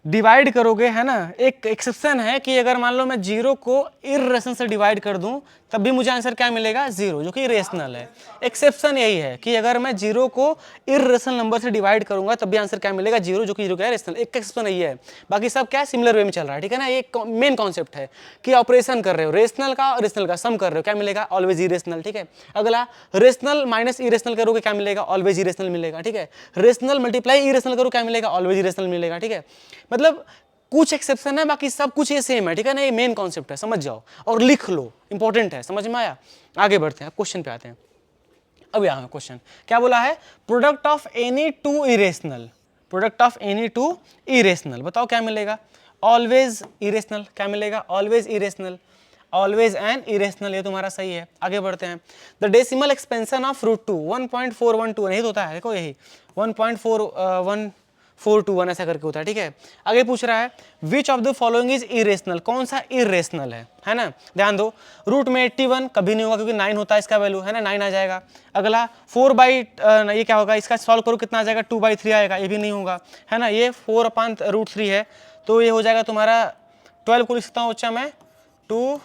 डिवाइड करोगे, है ना, एक एक्सेप्शन है कि अगर मान लो मैं जीरो को इरेशनल से डिवाइड कर दूं, तब भी मुझे आंसर क्या मिलेगा, जीरो, जो कि रेशनल है। एक्सेप्शन यही है कि अगर मैं जीरो को इरेशनल नंबर से डिवाइड करूंगा, तब भी आंसर क्या मिलेगा, जीरो, जो कि जीरो क्या है, रेशनल। एक एक्सेप्शन यही है, बाकी सब क्या सिमिलर वे में चल रहा है, ठीक है ना। ये मेन कॉन्सेप्ट है कि ऑपरेशन कर रहे हो, रेशनल का और रेशनल का सम कर रहे हो, क्या मिलेगा, ऑलवेज इरेशनल, ठीक है। अगला, रेशनल माइनस इरेशनल करोगे, क्या मिलेगा, ऑलवेज इरेशनल मिलेगा, ठीक है। रेशनल मल्टीप्लाई इरेशनल करो, क्या मिलेगा, ऑलवेज इरेशनल मिलेगा, ठीक है। मतलब कुछ एक्सेप्शन है, बाकी सब कुछ ये सेम है, ठीक है ना। ये मेन कॉन्सेप्ट है, समझ जाओ और लिख लो, इंपॉर्टेंट है, समझ में आया। आगे बढ़ते हैं, क्वेश्चन पे आते हैं। अब यहाँ क्वेश्चन क्या बोला है, product of any two irrational, बताओ क्या मिलेगा, ऑलवेज इरेशनल, क्या मिलेगा, always irrational, always and irrational, ये तुम्हारा सही है। आगे बढ़ते हैं, द डेसिमल एक्सपेंशन ऑफ √2 1.412, नहीं तो होता है, देखो यही 1.41421 ऐसा करके होता है, ठीक है। आगे पूछ रहा है, which of the following is irrational, कौन सा इरेशनल है ना। ध्यान दो, रूट में 81 कभी नहीं होगा, क्योंकि 9 होता है इसका वैल्यू, है ना, 9 आ जाएगा। अगला 4 ये क्या होगा, इसका सॉल्व करो कितना आ जाएगा, 2/3 आएगा, ये भी नहीं होगा, है ना। ये 4/√3 है, तो ये हो जाएगा तुम्हारा 12 को लिख सकता हूँ बच्चा मैं, 2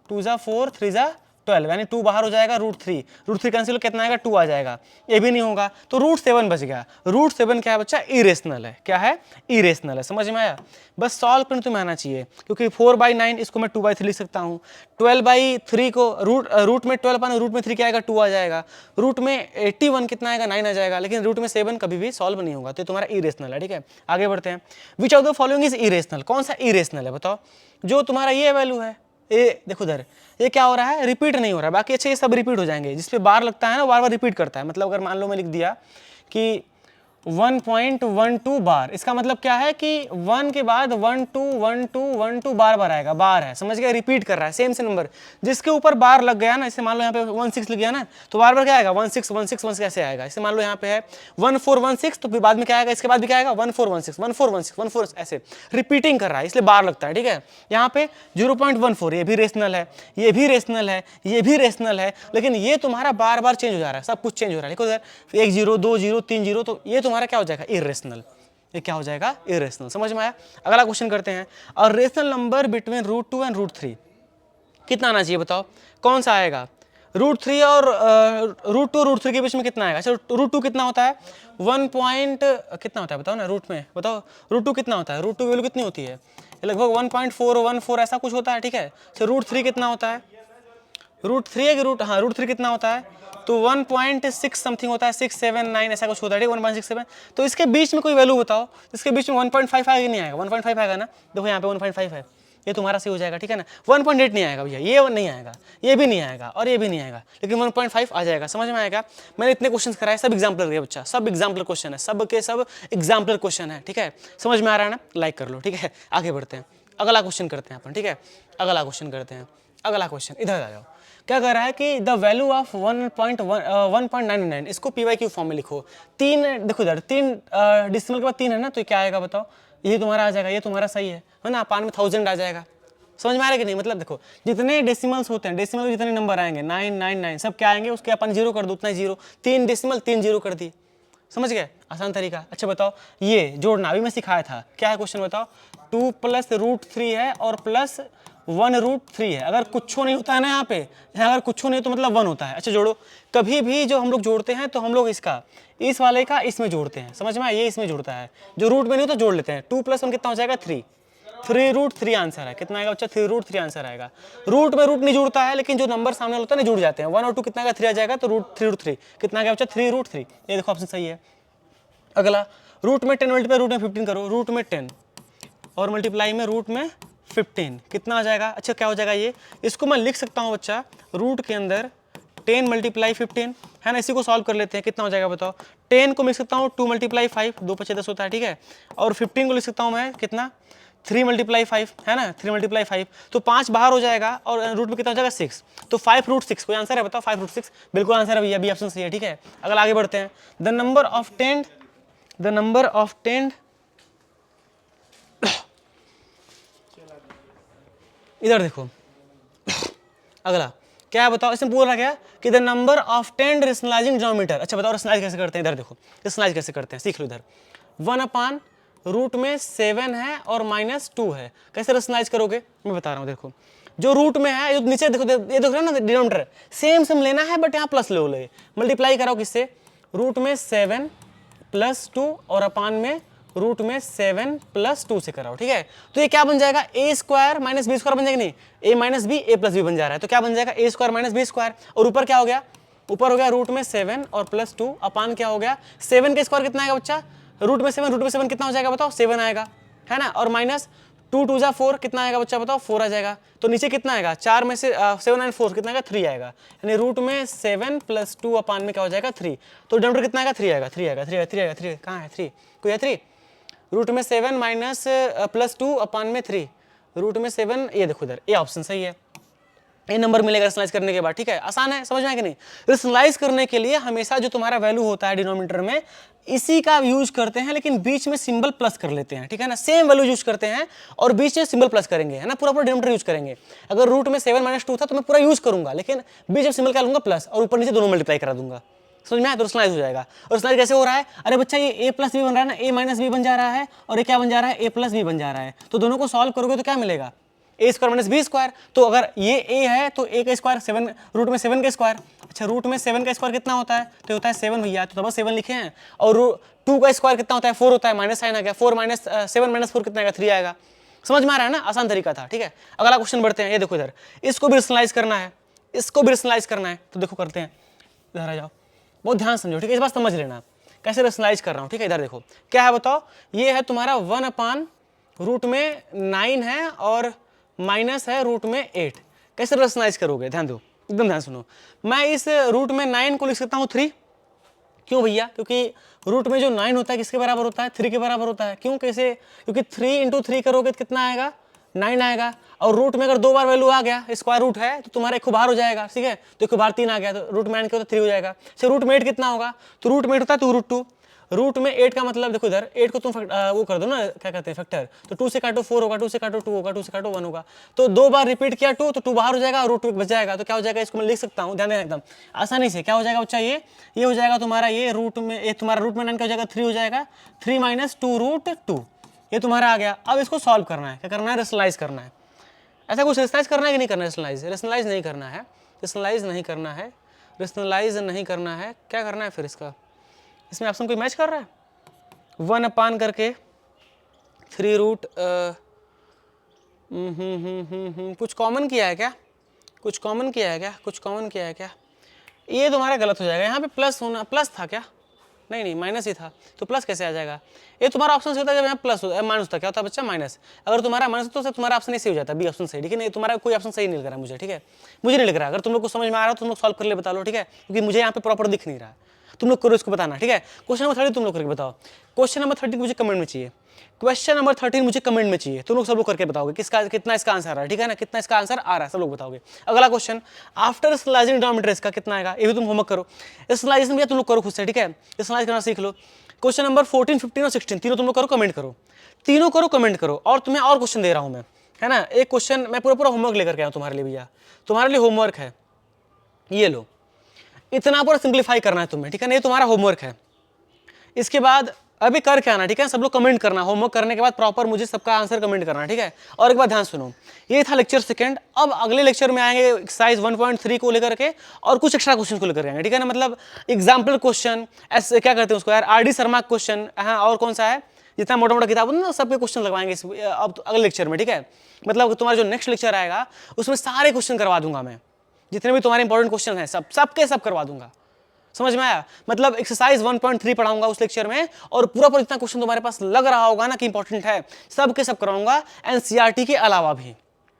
2 4 3 12, यानी 2 बाहर हो जाएगा, √3 कैंसिल, कितना आएगा, 2 आ जाएगा, ये भी नहीं होगा, तो √7 बच गया। √7 क्या है बच्चा, इरेशनल है, क्या है, इरेशनल है, समझ में आया। बस सॉल्व करने तुम्हें आना चाहिए, क्योंकि 4/9 इसको मैं 2/3 लिख सकता हूँ, 12/3 को रूट में 12 पाना, रूट में 3 क्या आएगा, 2 आ जाएगा, रूट में 81 कितना आएगा, 9 आ जाएगा, लेकिन रूट में 7 कभी भी सॉल्व नहीं होगा, तो तुम्हारा इरेशनल है, ठीक है। आगे बढ़ते हैं, which of the following is irrational, कौन सा इरेशनल है बताओ, जो तुम्हारा ये वैल्यू है, ये देखो इधर, ये क्या हो रहा है, रिपीट नहीं हो रहा है, बाकी अच्छे ये सब रिपीट हो जाएंगे। जिस पे बार लगता है ना बार बार रिपीट करता है। मतलब अगर मान लो मैं लिख दिया कि 1.12 बार, इसका मतलब क्या है कि 1 के बाद 1 2 1 2 1 2 बार बार आएगा, बार है, समझ गया, रिपीट कर रहा है सेम से नंबर। जिसके ऊपर बार लग गया ना, जैसे मान लो यहाँ पे 16 लिख गया ना, तो बार बार क्या आएगा 16 कैसे आएगा। जैसे मान लो यहाँ पे है 1416, तो फिर बाद में क्या आएगा, इसके बाद भी क्या आएगा 1416 1416 14, ऐसे रिपीटिंग कर रहा है, इसलिए बार लगता है। ठीक है, यहाँ पे 0.14 ये भी रेशनल है, ये भी रेशनल है, ये भी रेशनल है, लेकिन ये तुम्हारा बार बार चेंज हो जा रहा है, सब कुछ चेंज हो रहा है। देखो इधर 1 0 2 0 3 0, तो ये तुम्हारा क्या हो जाएगा, इरेशनल। ये क्या हो जाएगा, इरेशनल। समझ में आया। अगला क्वेश्चन करते हैं, और रेशनल नंबर बिटवीन √2 एंड √3 कितना आना चाहिए, बताओ कौन सा आएगा। √3 और √2 √3 के बीच में कितना आएगा। अच्छा √2 कितना होता है, 1 पॉइंट कितना होता है बताओ ना, रूट में बताओ √2 कितना होता है, √2 वैल्यू कितनी होती है, लगभग 1.414 ऐसा कुछ होता है। ठीक है, अच्छा √3 कितना होता है, √3 है कि √3 कितना होता है, तो 1.6 समथिंग होता है, 679 ऐसा कुछ होता है। ठीक है, 1.67। तो इसके बीच में कोई वैल्यू बताओ, इसके बीच में 1.5 आएगा नहीं आएगा, 1.5 आएगा ना, देखो यहाँ पे 1.5 है, ये तुम्हारा सही हो जाएगा। ठीक है ना, 1.8 नहीं आएगा भैया, ये नहीं आएगा, ये भी नहीं आएगा, और ये भी नहीं आएगा, लेकिन 1.5 आ जाएगा। समझ में आएगा। मैंने इतने क्वेश्चन कराए, सब एग्जाम्पलर के बच्चा, सब एग्जाम्पलर क्वेश्चन है, सब के सब एग्जाम्पलर क्वेश्चन है। ठीक है, समझ में आ रहा है ना, लाइक कर लो। ठीक है, आगे बढ़ते हैं, अगला क्वेश्चन करते हैं अपन। ठीक है, अगला क्वेश्चन करते हैं, अगला क्वेश्चन इधर आ जाओ। क्या कर रहा है कि द वैल्यू ऑफ 1.99, इसको PYQ फॉर्म में लिखो। तीन, देखो इधर 3 डिसिमल के बाद 3 है ना, तो क्या आएगा बताओ, ये तुम्हारा आ जाएगा, ये तुम्हारा सही है ना, अपान में 1000 आ जाएगा। समझ में आ रहा है कि नहीं। मतलब देखो जितने डेसिमल्स होते हैं, डेसिमल में जितने नंबर आएंगे 999 सब क्या आएंगे, उसके अपन 0 कर दो, उतना ही 0, 3 डेसिमल 3 0 कर दिए। समझ गए, आसान तरीका। अच्छा बताओ ये जोड़ना, अभी मैं सिखाया था, क्या है क्वेश्चन बताओ, 2 + √3 है और प्लस 1 √3 है। अगर कुछ नहीं होता है ना यहाँ पे, अगर कुछ नहीं तो मतलब 1 होता है। अच्छा जोड़ो, कभी भी जो हम लोग जोड़ते हैं तो हम लोग इसका इस वाले का इसमें जोड़ते हैं। समझ में, ये इसमें जुड़ता है, जो रूट में नहीं होता जोड़ लेते हैं। 2 + 1 कितना हो जाएगा 3, 3√3 आंसर है। कितना आएगा बच्चा, 3√3 आंसर आएगा। रूट में रूट नहीं जुड़ता है, लेकिन जो नंबर सामने होता है ना जुड़ जाते हैं। 1 और 2 कितना आएगा, 3 आ जाएगा, तो √3 कितना आएगा बच्चा, 3√3। ये देखो ऑप्शन सही है। अगला, रूट में 10 मल्टीप्लाई रूट में 15 करो, रूट में 10 और मल्टीप्लाई में रूट में 15 कितना आ जाएगा। अच्छा क्या हो जाएगा ये, इसको मैं लिख सकता हूँ बच्चा, रूट के अंदर 10 × 15 है ना, इसी को सॉल्व कर लेते हैं, कितना हो जाएगा बताओ। 10 को लिख सकता हूँ 2 × 5, 2 × 5 10 होता है। ठीक है, और 15 को लिख सकता हूँ मैं कितना, 3 × 5 है ना, 3 × 5, तो 5 बाहर हो जाएगा, और रूट में कितना हो जाएगा 6, तो 5√6 कोई आंसर है बताओ, 5√6 बिल्कुल आंसर है भैया, बी ऑप्शन सही है। ठीक है, अगर आगे बढ़ते हैं, द नंबर ऑफ 10 इधर देखो, अगला क्या है बताओ, इसमें बोल रहा क्या कि the number of 10 rationalising denominator. अच्छा बताओ रेशनलाइज कैसे करते हैं, इधर देखो रेशनलाइज कैसे करते हैं, सीख लो। इधर 1/रूट में 7 है और -2 है, कैसे रेशनलाइज करोगे मैं बता रहा हूँ। देखो जो रूट में है, नीचे देखो, ये देख रहे हो ना डिनोमिनेटर, सेम लेना है, बट यहाँ प्लस ले मल्टीप्लाई कराओ किससे, रूट में 7 + 2 और अपान में रूट में 7 + 2 से कराओ। ठीक है, तो ये क्या बन जाएगा, a² - b² बन जाएगा, नहीं a - b a + b बन जा रहा है, तो क्या बन जाएगा, a² - b², और ऊपर क्या हो गया, ऊपर हो गया रूट में 7 और +2 अपान क्या हो गया, 7 का स्क्वायर कितना आएगा बच्चा, रूट में 7 कितना हो जाएगा बताओ, 7 आएगा है ना, और -2 × 2 = 4 कितना आएगा बच्चा बताओ, 4 आ जाएगा। तो नीचे कितना आएगा, 4 में से 7 और 4 कितना आएगा, 3 आएगा, यानी रूट में 7 + 2 अपान में क्या हो जाएगा 3, तो डिनोमिनेटर कितना आएगा, 3 आएगा, 3 आएगा, 3 आएगा, 3 आएगा, 3 कहाँ है 3, कोई है 3, रूट में 7 + 2 अपान में 3, रूट में 7, ये देखो इधर ये ऑप्शन सही है, ये नंबर मिलेगा रेशनलाइज करने के बाद। ठीक है, आसान है, समझ में आया कि नहीं। रेशनलाइज करने के लिए हमेशा जो तुम्हारा वैल्यू होता है डिनोमिनेटर में, इसी का यूज करते हैं, लेकिन बीच में सिंबल प्लस कर लेते हैं। ठीक है ना, सेम वैल्यू यूज करते हैं और बीच में सिंबल प्लस करेंगे, है ना, पूरा डिनोमिनेटर यूज करेंगे। अगर रूट में 7 - 2 था तो मैं पूरा यूज करूंगा, लेकिन बीच में सिंबल क्या लूंगा, प्लस, और ऊपर नीचे दोनों मल्टीप्लाई करा दूंगा। समझ में आया, तो रेशनलाइज हो जाएगा। और रेशनलाइज कैसे हो रहा है, अरे बच्चा ये a + b बन रहा है ना, a - b बन जा रहा है, और ये क्या बन जा रहा है, a + b बन जा रहा है, तो दोनों को सॉल्व करोगे तो क्या मिलेगा, a² - b²। तो अगर ये a है तो a का स्क्वायर 7, रूट में 7 का स्क्वायर। अच्छा रूट में 7 का स्क्वायर कितना होता है, तो होता है 7 भैया, तो बस 7 लिखे हैं। और 2 का स्क्वायर कितना होता है, 4 होता है, माइनस साइन आ गया, 4 - 7 - 4 कितना आएगा, 3 आएगा। समझ में आ रहा है ना, आसान तरीका था। ठीक है, अगला क्वेश्चन बढ़ते हैं, ये देखो इधर, इसको भी रेशनलाइज करना है, इसको भी रेशनलाइज करना है, तो देखो करते हैं, इधर आ जाओ, बहुत ध्यान समझो। ठीक है, इस बात समझ लेना कैसे रेशनलाइज कर रहा हूँ। ठीक है, इधर देखो क्या है बताओ, ये है तुम्हारा 1 अपान रूट में 9 है और माइनस है रूट में 8। कैसे रेशनलाइज करोगे, ध्यान दो, एकदम ध्यान सुनो। मैं इस रूट में 9 को लिख सकता हूँ 3। क्यों भैया? क्योंकि रूट में जो 9 होता है किसके बराबर होता है? 3 के बराबर होता है। क्यों, कैसे? क्योंकि 3 इंटू 3 करोगे तो कितना आएगा? 9 आएगा। और रूट में अगर 2 बार वैल्यू आ गया, स्क्वायर रूट है, तो तुम्हारा एक बाहर हो जाएगा, ठीक है? तो एक बाहर 3 आ गया, तो रूट में 9 के तो 3 हो जाएगा। रूट में 8 कितना होगा? तो रूट में 8 होता है 2 रूट 2। रूट में 8 का मतलब देखो इधर 8 को तुम वो कर दो ना, क्या कहते हैं, फैक्टर। तो 2 से काटो 4 होगा, 2 से काटो 2 होगा, 2 से काटो 1 होगा। तो 2 बार रिपीट किया 2, तो 2 बाहर हो जाएगा, रूट 2 बच जाएगा। तो क्या हो जाएगा, इसको मैं लिख सकता हूँ, ध्यान देना एकदम आसानी से। क्या हो जाएगा बच्चा? ये हो जाएगा तुम्हारा, ये रूट में, ये तुम्हारा रूट में 9 का हो जाएगा 3 हो जाएगा, 3 माइनस 2 रूट 2, ये तुम्हारा आ गया। अब इसको सॉल्व करना है, क्या करना है? रेशनलाइज करना है। ऐसा कुछ रेशनलाइज करना है कि नहीं करना? रेशनलाइज नहीं करना है, रेशनलाइज नहीं करना है, रेशनलाइज नहीं करना है। क्या करना है फिर इसका? इसमें ऑप्शन कोई मैच कर रहा है? 1 अपान करके 3 रूट कुछ कॉमन किया है क्या? कुछ कॉमन किया है क्या? कुछ कॉमन किया है क्या? ये तुम्हारा गलत हो जाएगा। यहाँ पे प्लस होना, प्लस था क्या? नहीं, माइनस ही था। तो प्लस कैसे आ जाएगा? ये तुम्हारा ऑप्शन सही होता है जब यहाँ प्लस होता है, माइनस होता है। क्या होता है बच्चा? माइनस। अगर तुम्हारा माइनस होता तो तुम्हारा ऑप्शन ऐसे हो जाता है, बी ऑप्शन सही। ठीक है, नहीं तुम्हारा कोई ऑप्शन सही नहीं लग रहा है मुझे, ठीक है? मुझे नहीं लग रहा। अगर तुम लोग को समझ में आ रहा हो तो तुम लोग सॉल्व कर ले, बता लो, ठीक है? क्योंकि मुझे यहाँ पे प्रॉपर दिख नहीं रहा। तुम लोग करो, इसको बताना, ठीक है? क्वेश्चन नंबर 30 तुम लोग करके बताओ। क्वेश्चन नंबर 30 मुझे कमेंट में चाहिए। क्वेश्चन नंबर 13 मुझे कमेंट में चाहिए। तुम लोग सब लोग करके बताओगे किसका कितना इसका आंसर आ रहा है, ठीक है ना? कितना इसका आंसर आ रहा है, सब लोग बताओगे। अगला क्वेश्चन, आफ्टर स्लाइजिंग डिनोमिनेटर इसका कितना आएगा? ये भी तुम होमवर्क करो। स्लाइजिंग भी तुम लोग करो खुद से, ठीक है? स्लाइज करना सीख लो। क्वेश्चन नंबर 14, 15 और 16 तीनों तुम लोग करो, कमेंट करो। तीनों करो, कमेंट करो। और तुम्हें और क्वेश्चन दे रहा हूं मैं, है ना? एक क्वेश्चन मैं पूरा होमवर्क लेकर के आया तुम्हारे लिए भैया। तुम्हारे लिए होमवर्क है, ये लो, इतना पूरा सिंप्लीफाई करना है तुम्हें, ठीक है ना? ये तुम्हारा होमवर्क है। इसके बाद अभी कर क्या आना, ठीक है? सब लोग कमेंट करना। होमवर्क करने के बाद प्रॉपर मुझे सबका आंसर कमेंट करना, ठीक है? और एक बात ध्यान सुनो, ये था लेक्चर सेकंड। अब अगले लेक्चर में आएंगे एक्सरसाइज 1.3 को लेकर के और कुछ एक्स्ट्रा क्वेश्चन को लेकर आएंगे, ठीक है ना? मतलब एग्जाम्पल क्वेश्चन, ऐसे क्या करते हैं उसको यार, आर डी शर्मा क्वेश्चन, हाँ, और कौन सा है, जितना मोटा मोटा किताब ना सबके क्वेश्चन लगवाएंगे अब अगले लेक्चर में, ठीक है? मतलब तुम्हारा जो नेक्स्ट लेक्चर आएगा उसमें सारे क्वेश्चन करवा दूंगा मैं, जितने भी तुम्हारे इंपॉर्टेंट क्वेश्चन हैं सब करवा दूंगा। समझ में आया? मतलब एक्सरसाइज 1.3 पढ़ाऊंगा उस लेक्चर में, और पूरा जितना क्वेश्चन तुम्हारे पास लग रहा होगा ना कि इंपॉर्टेंट है, सब के सब कराऊंगा, एनसीईआरटी के अलावा भी,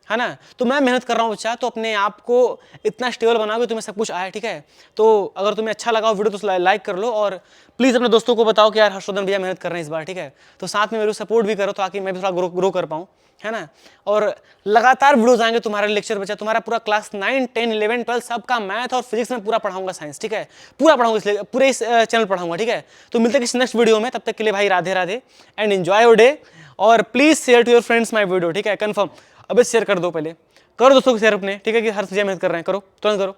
है ना? तो मैं मेहनत कर रहा हूँ बच्चा, तो अपने आप को इतना स्टेबल बनाओगे तुम्हें सब कुछ आया, ठीक है? तो अगर तुम्हें अच्छा लगा वीडियो तो लाइक कर लो, और प्लीज़ अपने दोस्तों को बताओ कि यार हर्षवर्धन भैया मेहनत कर रहे हैं इस बार, ठीक है? तो साथ में मेरे सपोर्ट भी करो ताकि मैं भी थोड़ा ग्रो कर पाऊँ, है ना? और लगातार वीडियोस आएंगे तुम्हारे लेक्चर बच्चा, तुम्हारा पूरा क्लास 9, 10, 11, 12 सबका मैथ और फिजिक्स में पूरा पढ़ाऊंगा, साइंस, ठीक है? पूरा पढ़ाऊंगा, इसलिए पूरे इस चैनल पढ़ाऊंगा, ठीक है? तो मिलते हैं किसी नेक्स्ट वीडियो में, तब तक के लिए भाई Radhe Radhe and enjoy your day. और please share to your friends my video, ठीक है? कन्फर्म, अबे शेयर कर दो, पहले करो दोस्तों को शेयर अपने, ठीक है? कि हर चीज़ मेहनत कर रहे हैं, करो, तुरंत करो।